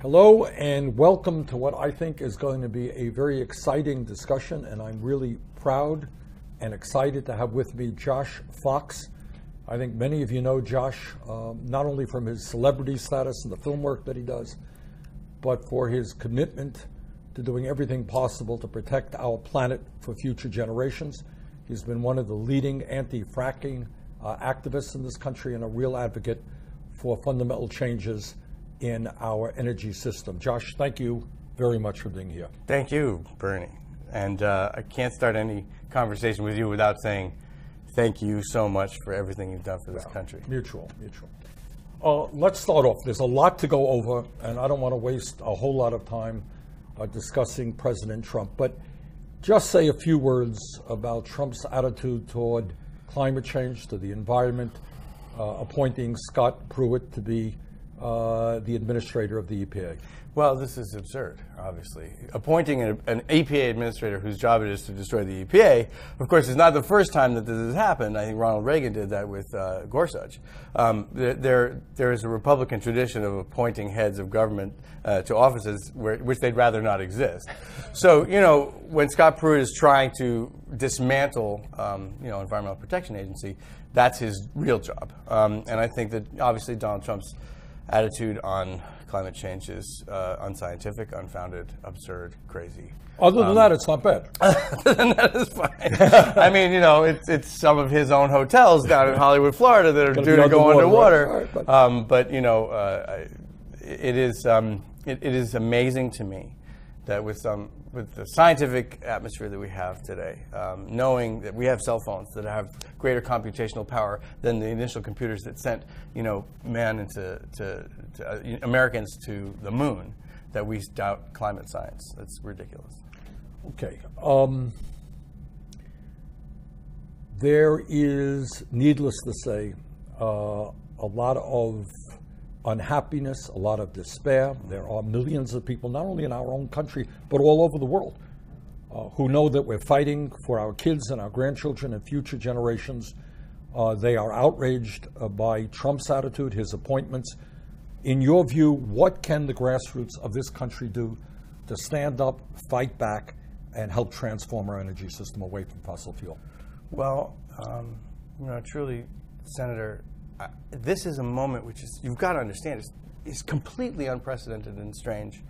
Hello and welcome to what I think is going to be a very exciting discussion, and I'm really proud and excited to have with me Josh Fox. I think many of you know Josh, not only from his celebrity status and the film work that he does, but for his commitment to doing everything possible to protect our planet for future generations. He's been one of the leading anti-fracking activists in this country and a real advocate for fundamental changes in our energy system. Josh, thank you very much for being here. Thank you, Bernie. And I can't start any conversation with you without saying thank you so much for everything you've done for this country. Mutual. Let's start off. There's a lot to go over, and I don't want to waste a whole lot of time discussing President Trump, but just say a few words about Trump's attitude toward climate change, to the environment, appointing Scott Pruitt to be the administrator of the EPA. Well, this is absurd, obviously. Appointing an EPA administrator whose job it is to destroy the EPA, of course, is not the first time that this has happened. I think Ronald Reagan did that with Gorsuch. There is a Republican tradition of appointing heads of government to offices which they'd rather not exist. So, when Scott Pruitt is trying to dismantle, Environmental Protection Agency, that's his real job. And I think that obviously Donald Trump's attitude on climate change is unscientific, unfounded, absurd, crazy. Other than that, it's not bad. Other than that, it's fine. I mean, it's some of his own hotels down in Hollywood, Florida that are due to go underwater. Right. But it is amazing to me that with the scientific atmosphere that we have today, knowing that we have cell phones that have greater computational power than the initial computers that sent, Americans to the moon, that we doubt climate science. That's ridiculous. Okay. There is, needless to say, a lot of unhappiness, a lot of despair. There are millions of people, not only in our own country, but all over the world, who know that we're fighting for our kids and our grandchildren and future generations. They are outraged by Trump's attitude, his appointments. In your view, what can the grassroots of this country do to stand up, fight back, and help transform our energy system away from fossil fuel? Well, truly, Senator, this is a moment which is, you've got to understand, is completely unprecedented and strange.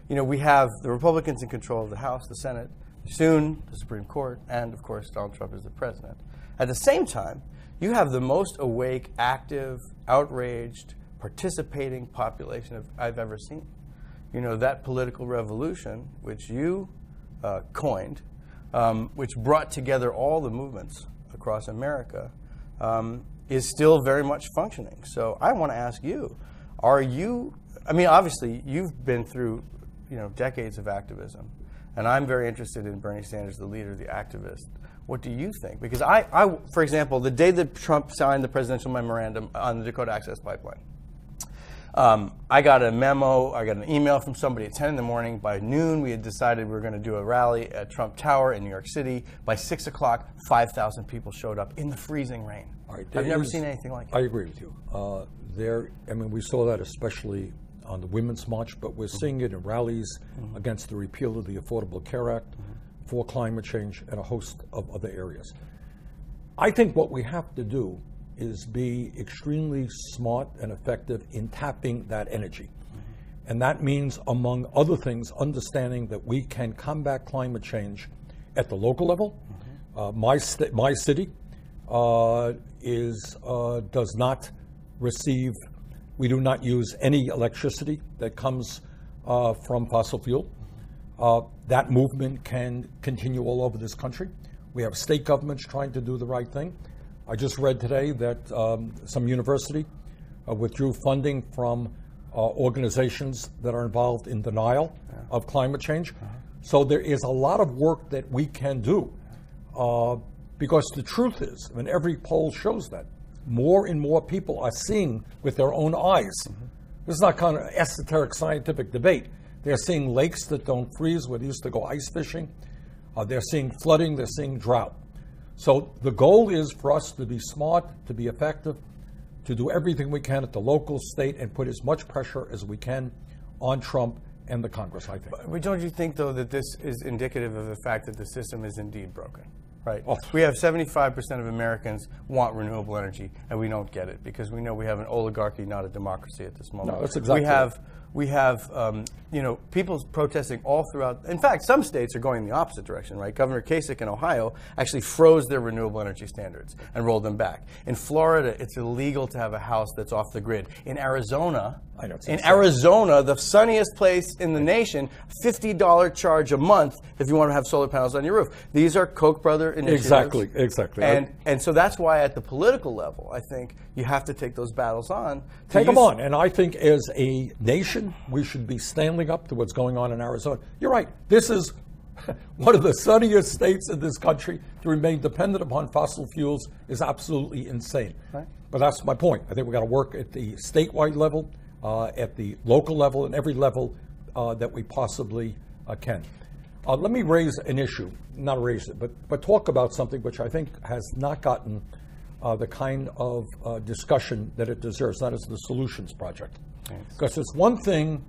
We have the Republicans in control of the House, the Senate, soon the Supreme Court, and of course Donald Trump is the president. At the same time, you have the most awake, active, outraged, participating population I've ever seen. That political revolution, which you coined, which brought together all the movements across America, is still very much functioning. So I want to ask you, obviously you've been through, decades of activism, and I'm very interested in Bernie Sanders, the leader, the activist. What do you think? Because I, for example, the day that Trump signed the presidential memorandum on the Dakota Access Pipeline, I got a memo, I got an email from somebody at 10 in the morning. By noon, we had decided we were going to do a rally at Trump Tower in New York City. By 6 o'clock, 5,000 people showed up in the freezing rain. Right, I've never seen anything like that. I agree with you. We saw that especially on the Women's March, but we're seeing it in rallies against the repeal of the Affordable Care Act, for climate change, and a host of other areas. I think what we have to do is be extremely smart and effective in tapping that energy. And that means, among other things, understanding that we can combat climate change at the local level. My city does not receive, we do not use any electricity that comes from fossil fuel. That movement can continue all over this country. We have state governments trying to do the right thing. I just read today that some university withdrew funding from organizations that are involved in denial of climate change. So there is a lot of work that we can do because the truth is, every poll shows that more and more people are seeing with their own eyes. This is not kind of esoteric scientific debate. They're seeing lakes that don't freeze where they used to go ice fishing. They're seeing flooding, they're seeing drought. So the goal is for us to be smart, to be effective, to do everything we can at the local, state, and put as much pressure as we can on Trump and the Congress, I think. But don't you think, though, that this is indicative of the fact that the system is indeed broken? Right. Oh. We have 75% of Americans want renewable energy, and we don't get it because we know we have an oligarchy, not a democracy at this moment. No, that's exactly We have people protesting all throughout. In fact, some states are going in the opposite direction, right? Governor Kasich in Ohio actually froze their renewable energy standards and rolled them back. In Florida, it's illegal to have a house that's off the grid. In Arizona, the sunniest place in the nation, $50 charge a month if you want to have solar panels on your roof. These are Koch brother initiatives. Exactly. And so that's why at the political level, I think you have to take those battles on. Take them on. And I think as a nation, we should be standing up to what's going on in Arizona. You're right. This is one of the sunniest states in this country. To remain dependent upon fossil fuels is absolutely insane. Right. But that's my point. I think we've got to work at the statewide level, at the local level, and every level that we possibly can. Let me raise an issue, not raise it, but talk about something which I think has not gotten the kind of discussion that it deserves. That is the Solutions Project. Because it's one thing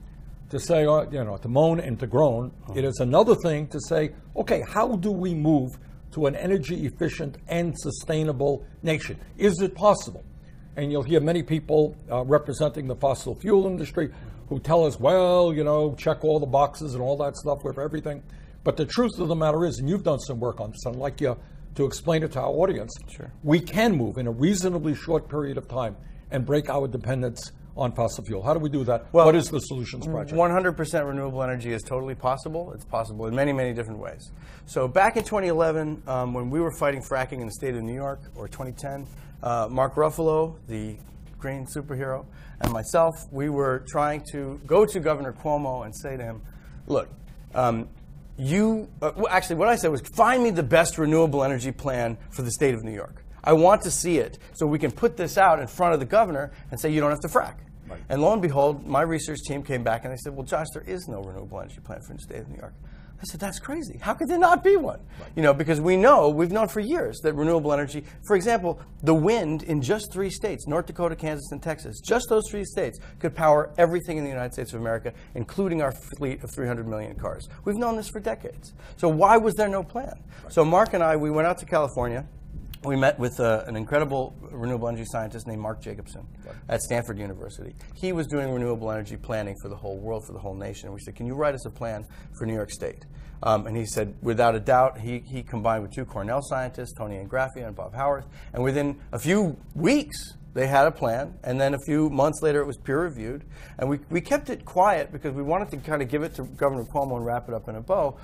to say, to moan and to groan. It is another thing to say, okay, how do we move to an energy efficient and sustainable nation? Is it possible? And you'll hear many people representing the fossil fuel industry who tell us, well, check all the boxes and all that stuff with everything. But the truth of the matter is, and you've done some work on this, I'd like you to explain it to our audience. Sure. We can move in a reasonably short period of time and break our dependence on fossil fuel. How do we do that? Well, what is the Solutions Project? 100% renewable energy is totally possible. It's possible in many, many different ways. So back in 2011, when we were fighting fracking in the state of New York, or 2010, Mark Ruffalo, the green superhero, and myself, we were trying to go to Governor Cuomo and say to him, look, actually what I said was, find me the best renewable energy plan for the state of New York. I want to see it so we can put this out in front of the governor and say you don't have to frack. Right. And lo and behold, my research team came back and they said, well, Josh, there is no renewable energy plan for the state of New York. I said, that's crazy. How could there not be one? Right. Because we've known for years that renewable energy, for example, the wind in just 3 states, North Dakota, Kansas, and Texas, just those 3 states could power everything in the United States of America, including our fleet of 300 million cars. We've known this for decades. So why was there no plan? Right. So Mark and I, we went out to California. We met with an incredible renewable energy scientist named Mark Jacobson at Stanford University. He was doing renewable energy planning for the whole world, for the whole nation. And we said, can you write us a plan for New York State? And he said, without a doubt, he combined with 2 Cornell scientists, Tony Angraffia and Bob Howarth. And within a few weeks, they had a plan. And then a few months later, it was peer-reviewed. And we kept it quiet because we wanted to kind of give it to Governor Cuomo and wrap it up in a bow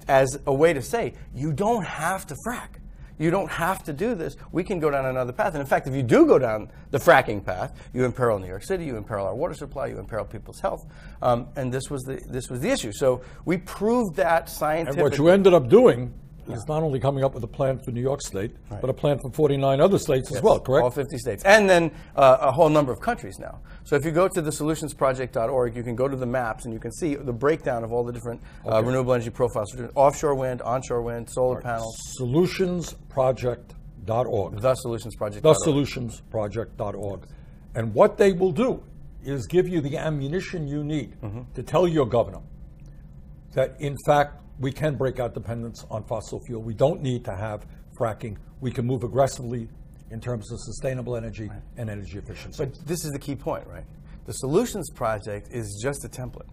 as a way to say, you don't have to frack. You don't have to do this. We can go down another path. And in fact, if you do go down the fracking path, you imperil New York City, you imperil our water supply, you imperil people's health. And this was the issue. So we proved that scientifically. And what you ended up doing is not only coming up with a plan for New York State, right, but a plan for 49 other states as well, correct? All 50 states. And then a whole number of countries now. So if you go to thesolutionsproject.org, you can go to the maps and you can see the breakdown of all the different renewable energy profiles. Offshore wind, onshore wind, solar panels. Solutionsproject.org. Thesolutionsproject.org. Thesolutionsproject.org. And what they will do is give you the ammunition you need to tell your governor that, in fact, we can break our dependence on fossil fuel. We don't need to have fracking. We can move aggressively in terms of sustainable energy and energy efficiency. But this is the key point, right? The Solutions Project is just a template.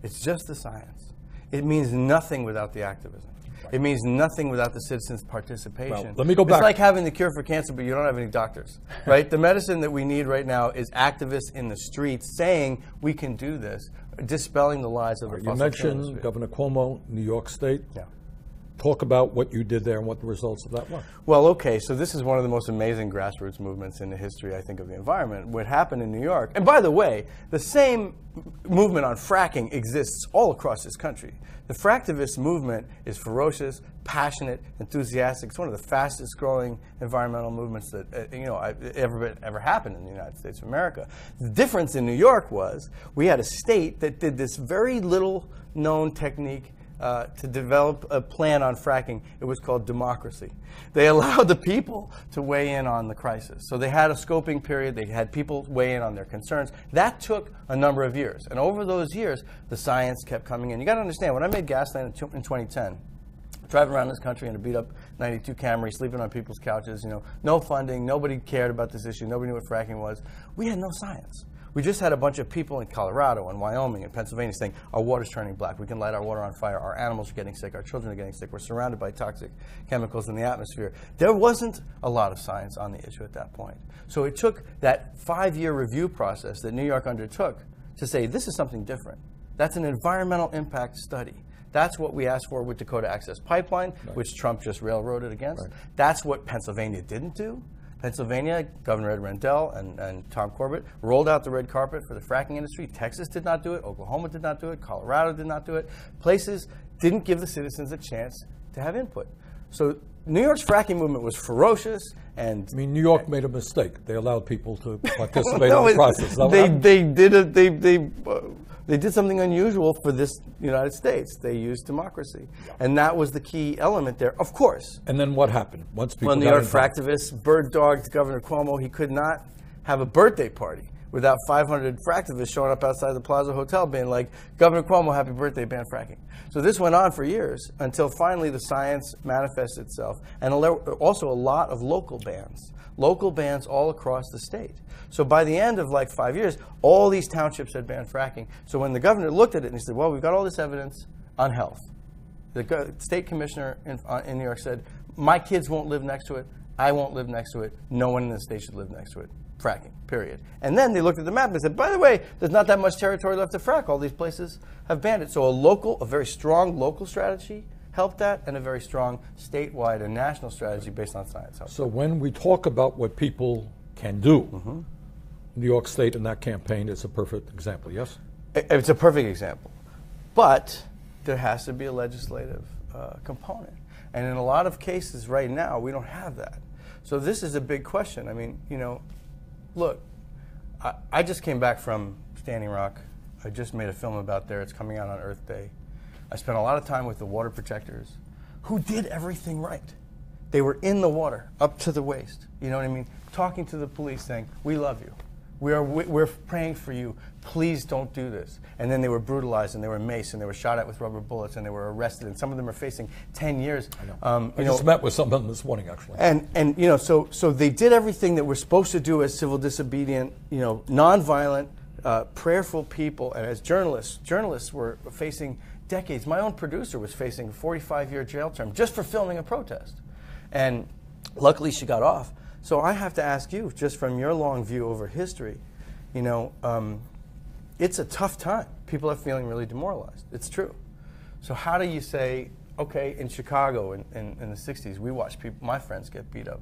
It's just the science. It means nothing without the activism. Right. It means nothing without the citizens' participation. Well, let me go back. It's like having the cure for cancer, but you don't have any doctors, right? The medicine that we need right now is activists in the streets saying we can do this, dispelling the lies of the fossil fuel industry. You mentioned Governor Cuomo, New York State. Yeah. Talk about what you did there and what the results of that were. Well, okay, so this is one of the most amazing grassroots movements in the history, I think, of the environment. What happened in New York, and by the way, the same movement on fracking exists all across this country. The fractivist movement is ferocious, passionate, enthusiastic. It's one of the fastest growing environmental movements that ever happened in the United States of America. The difference in New York was we had a state that did this very little known technique to develop a plan on fracking. It was called democracy. They allowed the people to weigh in on the crisis. So they had a scoping period. They had people weigh in on their concerns. That took a number of years. And over those years, the science kept coming in. You got to understand, when I made Gasland in 2010, driving around this country in a beat-up 92 Camry, sleeping on people's couches, no funding, nobody cared about this issue, nobody knew what fracking was. We had no science. We just had a bunch of people in Colorado and Wyoming and Pennsylvania saying, our water's turning black, we can light our water on fire, our animals are getting sick, our children are getting sick, we're surrounded by toxic chemicals in the atmosphere. There wasn't a lot of science on the issue at that point. So it took that 5-year review process that New York undertook to say, this is something different. That's an environmental impact study. That's what we asked for with Dakota Access Pipeline, which Trump just railroaded against. That's what Pennsylvania didn't do. Pennsylvania, Governor Ed Rendell and Tom Corbett rolled out the red carpet for the fracking industry. Texas did not do it. Oklahoma did not do it. Colorado did not do it. Places didn't give the citizens a chance to have input. So New York's fracking movement was ferocious. And I mean, New York made a mistake. They allowed people to participate in the process. They did something unusual for this United States. They used democracy. And that was the key element there, of course. And then what happened? Once people Well, New York fractivists bird-dogged Governor Cuomo. He could not have a birthday party without 500 fractivists showing up outside the Plaza Hotel being like, Governor Cuomo, happy birthday, ban fracking. So this went on for years until finally the science manifests itself. And also a lot of local bans all across the state. So by the end of like 5 years, all these townships had banned fracking. So when the governor looked at it and he said, well, we've got all this evidence on health. The state commissioner in New York said, my kids won't live next to it. I won't live next to it. No one in the state should live next to it. Fracking, period. And then they looked at the map and said, by the way, there's not that much territory left to frack. All these places have banned it. So a very strong local strategy helped that, and a very strong statewide and national strategy based on science. So when we talk about what people can do, New York State in that campaign is a perfect example, yes? It's a perfect example. But there has to be a legislative component. And in a lot of cases right now, we don't have that. So this is a big question. I mean, look, I just came back from Standing Rock. I just made a film about there. It's coming out on Earth Day. I spent a lot of time with the water protectors who did everything right. They were in the water up to the waist. You know what I mean? Talking to the police saying, we love you. We're praying for you. Please don't do this. And then they were brutalized and they were maced and they were shot at with rubber bullets and they were arrested. And some of them are facing 10 years. I know. I just met with some of them this morning, actually. And so they did everything that we're supposed to do as civil disobedient, nonviolent, prayerful people. And as journalists were facing decades. My own producer was facing a 45-year jail term just for filming a protest. And luckily she got off. So I have to ask you, just from your long view over history, it's a tough time. People are feeling really demoralized. It's true. So how do you say, okay, in Chicago in the 60s, we watched my friends get beat up.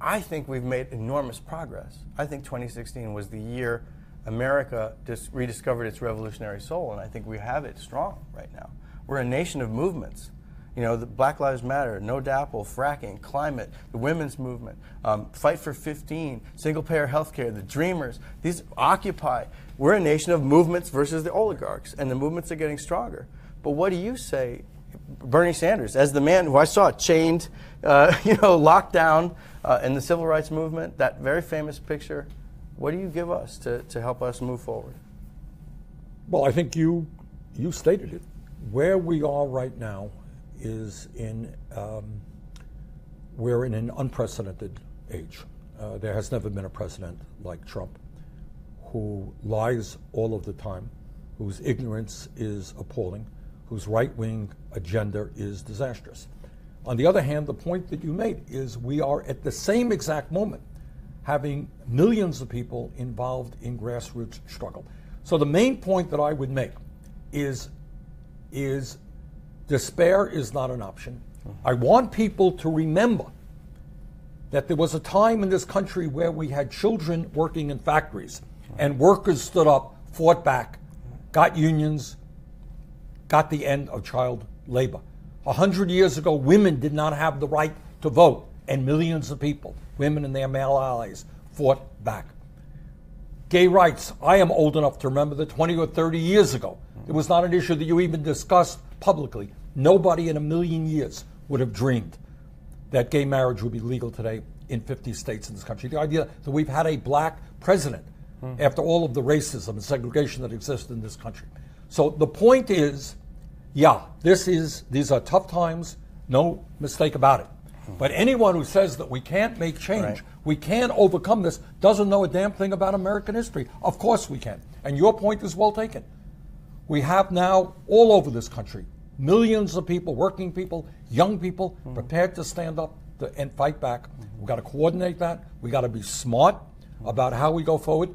I think we've made enormous progress. I think 2016 was the year America just rediscovered its revolutionary soul, and I think we have it strong right now. We're a nation of movements. The Black Lives Matter, No DAPL, fracking, climate, the women's movement, Fight for 15, single-payer healthcare, the Dreamers, these Occupy. We're a nation of movements versus the oligarchs, and the movements are getting stronger. But what do you say, Bernie Sanders, as the man who I saw chained, locked down in the civil rights movement, that very famous picture, what do you give us to help us move forward? Well, I think you stated it. Where we are right now is we're in an unprecedented age. There has never been a president like Trump who lies all of the time, whose ignorance is appalling, whose right-wing agenda is disastrous. On the other hand, the point that you made is we are at the same exact moment having millions of people involved in grassroots struggle. So the main point that I would make is despair is not an option. I want people to remember that there was a time in this country where we had children working in factories and workers stood up, fought back, got unions, got the end of child labor. 100 years ago, women did not have the right to vote, and millions of people, women and their male allies, fought back. Gay rights, I am old enough to remember that 20 or 30 years ago, It was not an issue that you even discussed publicly. Nobody in a million years would have dreamed that gay marriage would be legal today in 50 states in this country. The idea that we've had a black president after all of the racism and segregation that exists in this country. So the point is, yeah, these are tough times, no mistake about it. But anyone who says that we can't make change, we can't overcome this, doesn't know a damn thing about American history. Of course we can. And your point is well taken. We have now, all over this country, millions of people, working people, young people, prepared to stand up and fight back. We've got to coordinate that. We've got to be smart about how we go forward.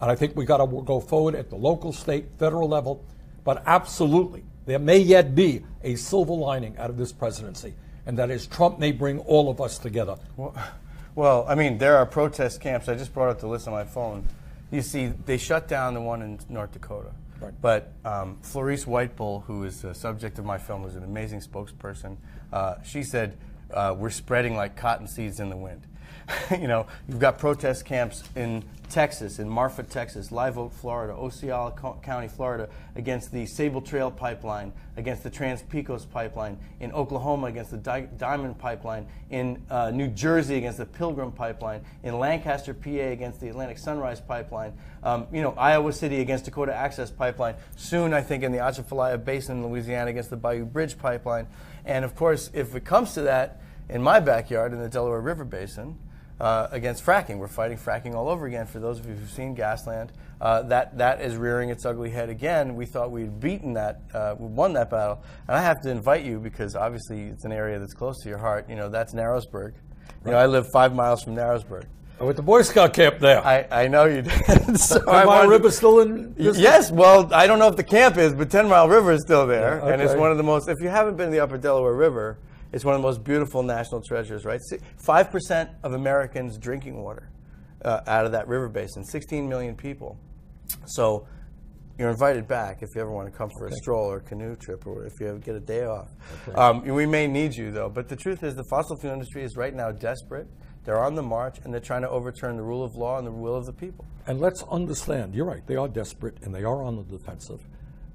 And I think we've got to go forward at the local, state, federal level. But absolutely, there may yet be a silver lining out of this presidency. And that is Trump may bring all of us together. Well, I mean, there are protest camps. I just brought up the list on my phone. You see, they shut down the one in North Dakota. Right. But Florice Whitebull, who is the subject of my film, was an amazing spokesperson. She said, we're spreading like cotton seeds in the wind. You know, you've got protest camps in Texas, in Marfa, Texas, Live Oak, Florida, Osceola County, Florida, against the Sable Trail pipeline, against the Trans-Pecos pipeline, in Oklahoma against the Diamond pipeline, in New Jersey against the Pilgrim pipeline, in Lancaster, PA against the Atlantic Sunrise pipeline, you know, Iowa City against Dakota Access pipeline, soon I think in the Atchafalaya Basin in Louisiana against the Bayou Bridge pipeline. And of course, if it comes to that, in my backyard in the Delaware River Basin, against fracking. We're fighting fracking all over again. For those of you who've seen Gasland, that is rearing its ugly head again. We thought we'd beaten that, we won that battle. And I have to invite you, because obviously it's an area that's close to your heart. You know, that's Narrowsburg. You know, I live 5 miles from Narrowsburg. I went to Boy Scout camp there. I know you did. So 10 Mile River still in business? Yes, well, I don't know if the camp is, but 10 Mile River is still there. Yeah, And it's okay. one of the most, if you haven't been to the upper Delaware River, it's one of the most beautiful national treasures, right? 5% of Americans drinking water out of that river basin, 16 million people. So you're invited back if you ever want to come for a stroll or canoe trip, or if you ever get a day off. We may need you, though. But the truth is the fossil fuel industry is right now desperate. They're on the march, and they're trying to overturn the rule of law and the will of the people. And let's understand, you're right, they are desperate and they are on the defensive.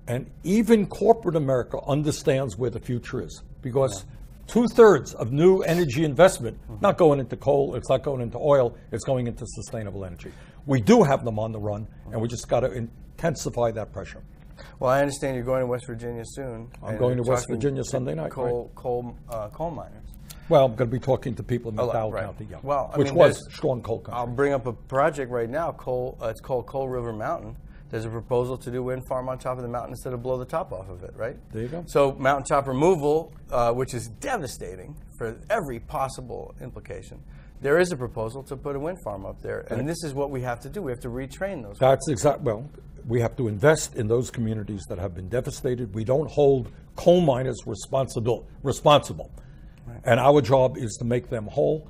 And even corporate America understands where the future is, because 2/3 of new energy investment, not going into coal, it's not going into oil, it's going into sustainable energy. We do have them on the run, and we just got to intensify that pressure. Well, I understand you're going to West Virginia soon. I'm going to West Virginia Sunday night. Coal miners. Well, I'm going to be talking to people in McDowell right. County, yeah, Well, I which mean, was strong coal country. I'll bring up a project right now. It's called Coal River Mountain. There's a proposal to do wind farm on top of the mountain instead of blow the top off of it, right? There you go. So mountaintop removal, which is devastating for every possible implication. There is a proposal to put a wind farm up there, and this is what we have to do. We have to retrain those. That's exactly, well, we have to invest in those communities that have been devastated. We don't hold coal miners responsible. Right. And our job is to make them whole.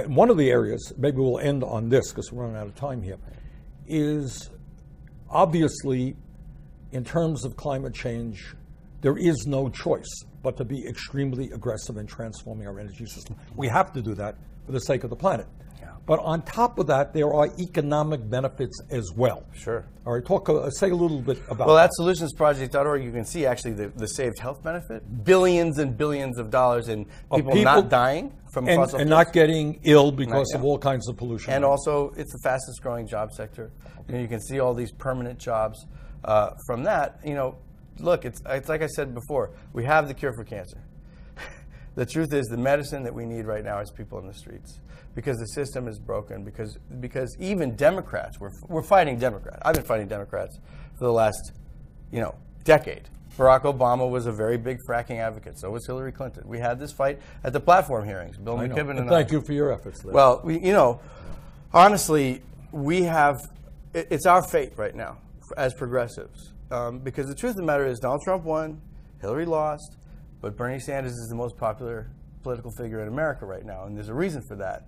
One of the areas, maybe we'll end on this because we're running out of time here, is obviously, in terms of climate change, there is no choice but to be extremely aggressive in transforming our energy system. We have to do that for the sake of the planet. Yeah. But on top of that, there are economic benefits as well. Sure. All right, say a little bit about Well, that. at solutionsproject.org, you can see actually the saved health benefit, billions and billions of dollars in people not dying from fossil and fuels. not getting ill because Right, of yeah. all kinds of pollution. And also, it's the fastest growing job sector. You know, you can see all these permanent jobs from that. You know, look, it's like I said before, we have the cure for cancer. The truth is, the medicine that we need right now is people in the streets, because the system is broken. Because even Democrats, we're fighting Democrats. I've been fighting Democrats for the last, decade. Barack Obama was a very big fracking advocate. So was Hillary Clinton. We had this fight at the platform hearings. Bill I know. McKibben and Thank you for your efforts there. Well, honestly, we have. It's our fate right now as progressives, because the truth of the matter is, Donald Trump won, Hillary lost, but Bernie Sanders is the most popular political figure in America right now, and there's a reason for that.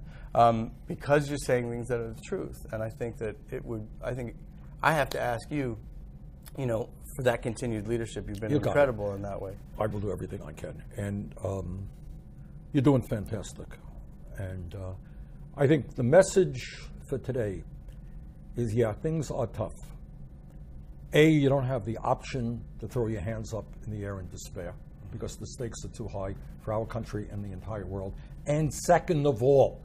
Because you're saying things that are the truth, and I think that I have to ask you, for that continued leadership. You've been incredible in that way. I will do everything I can, and you're doing fantastic. And I think the message for today is, yeah, things are tough. A, you don't have the option to throw your hands up in the air in despair because the stakes are too high for our country and the entire world. And second of all,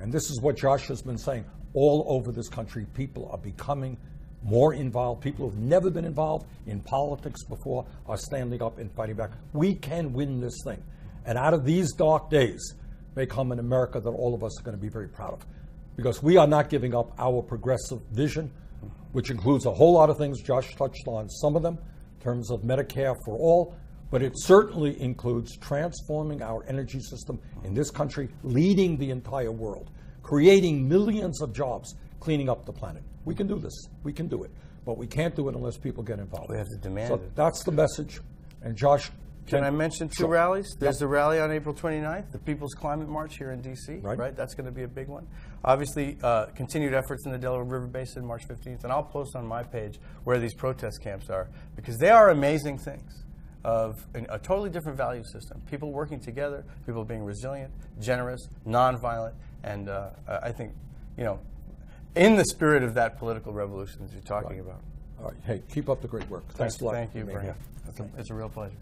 and this is what Josh has been saying, all over this country, people are becoming more involved. People who've never been involved in politics before are standing up and fighting back. We can win this thing. And out of these dark days may come an America that all of us are going to be very proud of. Because we are not giving up our progressive vision, which includes a whole lot of things. Josh touched on some of them in terms of Medicare for all, but it certainly includes transforming our energy system in this country, leading the entire world, creating millions of jobs, cleaning up the planet. We can do this. We can do it. But we can't do it unless people get involved. We have to demand so it. That's the message. And Josh, can I mention two rallies? There's the rally on April 29th, the People's Climate March here in D.C., right? That's going to be a big one. Obviously, continued efforts in the Delaware River Basin, March 15th. And I'll post on my page where these protest camps are, because they are amazing things of a totally different value system. People working together, people being resilient, generous, nonviolent, and I think, in the spirit of that political revolution that you're talking about. All right. Hey, keep up the great work. Thanks a lot. Thank you, Brian. It's a real pleasure.